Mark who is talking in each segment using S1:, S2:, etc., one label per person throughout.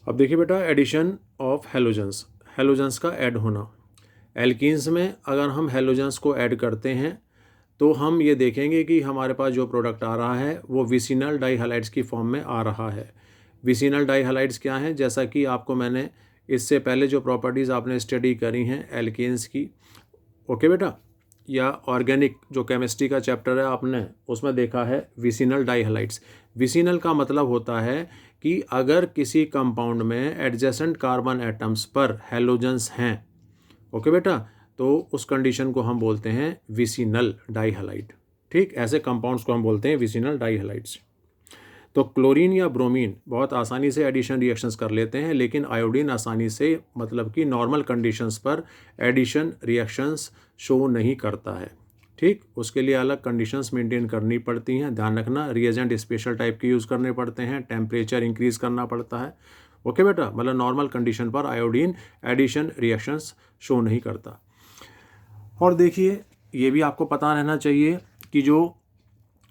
S1: अब देखिए बेटा, एडिशन ऑफ हेलोजेंस, हेलोजेंस का ऐड होना। एल्कीन्स में अगर हम हेलोजेंस को ऐड करते हैं तो हम ये देखेंगे कि हमारे पास जो प्रोडक्ट आ रहा है वो विसिनल डाइहैलाइड्स की फॉर्म में आ रहा है। विसिनल डाइहैलाइड्स क्या हैं, जैसा कि आपको मैंने इससे पहले जो प्रॉपर्टीज़ आपने स्टडी करी हैं एल्केन्स की, ओके बेटा, या ऑर्गेनिक जो केमिस्ट्री का चैप्टर है आपने उसमें देखा है विसिनल डाइहैलाइड्स। विसिनल का मतलब होता है कि अगर किसी कंपाउंड में एडजेसेंट कार्बन एटम्स पर हैलोजेंस हैं, ओके बेटा, तो उस कंडीशन को हम बोलते हैं विसिनल डाइहैलाइड। ठीक, ऐसे कंपाउंड्स को हम बोलते हैं विसिनल डाइहैलाइड्स। तो क्लोरीन या ब्रोमीन बहुत आसानी से एडिशन रिएक्शंस कर लेते हैं, लेकिन आयोडीन आसानी से, मतलब कि नॉर्मल कंडीशंस पर एडिशन रिएक्शंस शो नहीं करता है। ठीक, उसके लिए अलग कंडीशंस मेंटेन करनी पड़ती हैं। ध्यान रखना, रिएजेंट स्पेशल टाइप के यूज़ करने पड़ते हैं, टेम्परेचर इंक्रीज करना पड़ता है। ओके बेटा, मतलब नॉर्मल कंडीशन पर आयोडीन एडिशन रिएक्शंस शो नहीं करता। और देखिए, ये भी आपको पता रहना चाहिए कि जो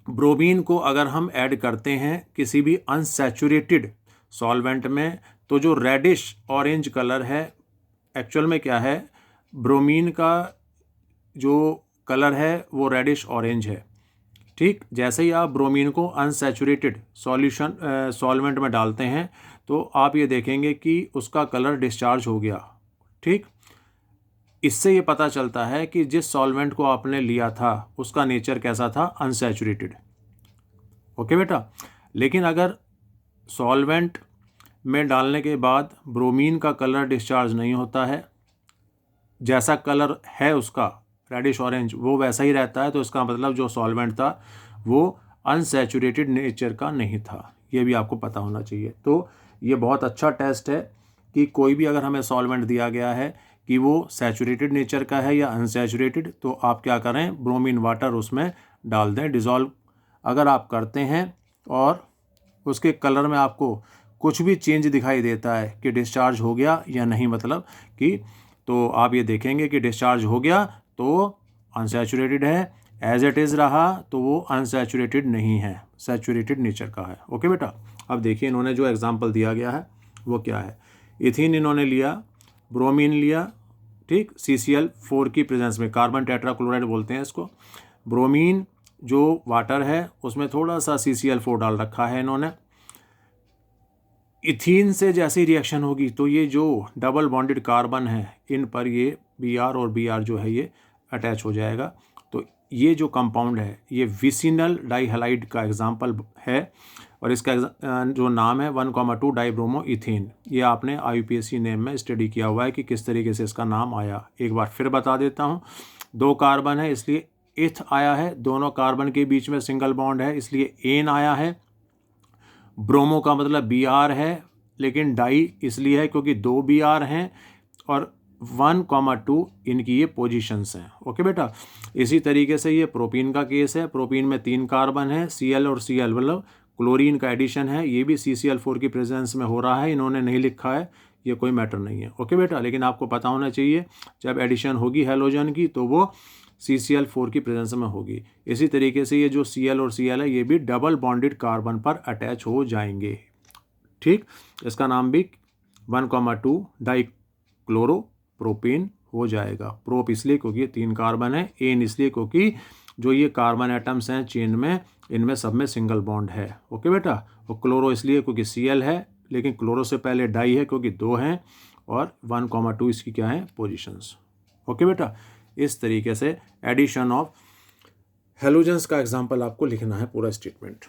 S1: ब्रोमीन को अगर हम ऐड करते हैं किसी भी अनसैचुरेटेड सॉल्वेंट में, तो जो रेडिश ऑरेंज कलर है, एक्चुअल में क्या है, ब्रोमीन का जो कलर है वो रेडिश ऑरेंज है। ठीक, जैसे ही आप ब्रोमीन को अनसैचुरेटेड सॉल्वेंट में डालते हैं तो आप ये देखेंगे कि उसका कलर डिस्चार्ज हो गया। ठीक, इससे ये पता चलता है कि जिस सॉल्वेंट को आपने लिया था उसका नेचर कैसा था, अनसैचुरेटेड। ओके बेटा, लेकिन अगर सॉल्वेंट में डालने के बाद ब्रोमीन का कलर डिस्चार्ज नहीं होता है, जैसा कलर है उसका रेडिश ऑरेंज वो वैसा ही रहता है, तो इसका मतलब जो सॉल्वेंट था वो अनसैचुरेटेड नेचर का नहीं था। ये भी आपको पता होना चाहिए। तो ये बहुत अच्छा टेस्ट है कि कोई भी अगर हमें सॉल्वेंट दिया गया है कि वो सैचुरेटेड नेचर का है या अनसैचुरेटेड, तो आप क्या करें, ब्रोमीन वाटर उसमें डाल दें, डिज़ोल्व अगर आप करते हैं और उसके कलर में आपको कुछ भी चेंज दिखाई देता है कि डिस्चार्ज हो गया या नहीं, मतलब कि, तो आप ये देखेंगे कि डिस्चार्ज हो गया तो अनसैचुरेटेड है, एज इट इज़ रहा तो वो अनसैचुरेटेड नहीं है, सैचुरेटेड नेचर का है। ओके बेटा, अब देखिए इन्होंने जो एग्जांपल दिया गया है वो क्या है। इथिन इन्होंने लिया, ब्रोमीन लिया, ठीक, CCl4 की प्रेजेंस में, कार्बन टेट्राक्लोराइड बोलते हैं इसको। ब्रोमीन जो वाटर है उसमें थोड़ा सा CCl4 डाल रखा है इन्होंने। इथीन से जैसी रिएक्शन होगी तो ये जो डबल बॉन्डेड कार्बन है इन पर ये Br और Br जो है ये अटैच हो जाएगा। तो ये जो कंपाउंड है ये विसिनल डाइहैलाइड का एग्जाम्पल है और इसका जो नाम है 1,2 डाइब्रोमो इथेन। ये आपने IUPAC नेम में स्टडी किया हुआ है कि किस तरीके से इसका नाम आया। एक बार फिर बता देता हूँ, 2 कार्बन है इसलिए इथ आया है, दोनों कार्बन के बीच में सिंगल बॉन्ड है इसलिए एन आया है। ब्रोमो का मतलब Br है, लेकिन डाई इसलिए है क्योंकि 2 Br हैं और 1,2 इनकी ये पोजीशंस हैं। ओके बेटा, इसी तरीके से ये प्रोपीन का केस है। प्रोपीन में 3 कार्बन है, Cl और Cl, मतलब क्लोरीन का एडिशन है, ये भी CCl4 की प्रेजेंस में हो रहा है, इन्होंने नहीं लिखा है, ये कोई मैटर नहीं है। ओके बेटा, लेकिन आपको पता होना चाहिए जब एडिशन होगी हैलोजन की तो वो CCl4 की प्रेजेंस में होगी। इसी तरीके से ये जो Cl और Cl है ये भी डबल बॉन्डेड कार्बन पर अटैच हो जाएंगे। ठीक, इसका नाम भी 1,2 डाइक्लोरोप्रोपेन हो जाएगा। प्रोप इसलिए क्योंकि ये 3 कार्बन है, एन इसलिए क्योंकि जो ये कार्बन एटम्स हैं चेन में इनमें सब में सिंगल बॉन्ड है। ओके बेटा, और क्लोरो इसलिए क्योंकि Cl है, लेकिन क्लोरो से पहले डाई है क्योंकि 2 हैं, और 1,2 इसकी क्या है, पोजीशंस। ओके बेटा, इस तरीके से एडिशन ऑफ हेलोजेंस का एग्जाम्पल आपको लिखना है पूरा स्टेटमेंट।